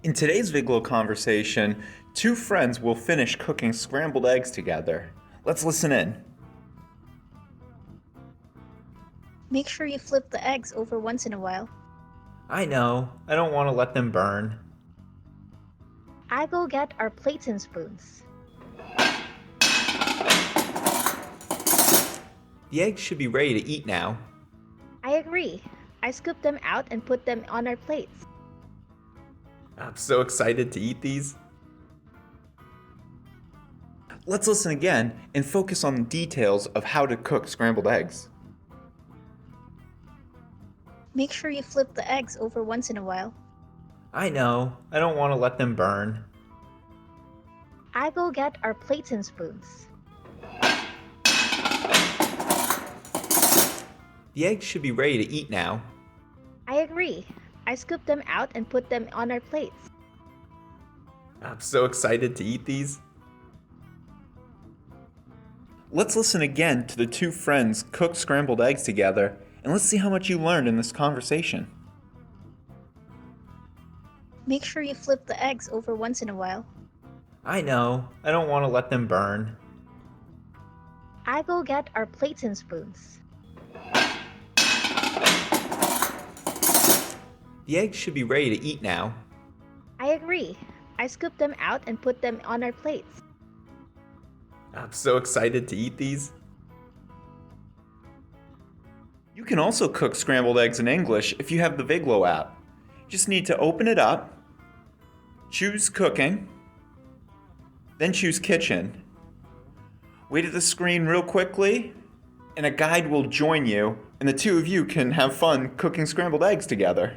In today's Viglo conversation, two friends will finish cooking scrambled eggs together. Let's listen in. Make sure you flip the eggs over once in a while. I know, I don't want to let them burn. I go get our plates and spoons. The eggs should be ready to eat now. I agree. I scoop them out and put them on our plates. I'm so excited to eat these. Let's listen again and focus on the details of how to cook scrambled eggs. Make sure you flip the eggs over once in a while. I know, I don't want to let them burn. I go get our plates and spoons. The eggs should be ready to eat now. I agree. I scoop them out and put them on our plates. I'm so excited to eat these. Let's listen again to the two friends cook scrambled eggs together, and let's see how much you learned in this conversation. Make sure you flip the eggs over once in a while. I know, I don't want to let them burn. I go get our plates and spoons. The eggs should be ready to eat now. I agree. I scoop them out and put them on our plates. I'm so excited to eat these. You can also cook scrambled eggs in English if you have the Viglo app. You just need to open it up, choose Cooking, then choose Kitchen. Wait at the screen real quickly, and a guide will join you, and the two of you can have fun cooking scrambled eggs together.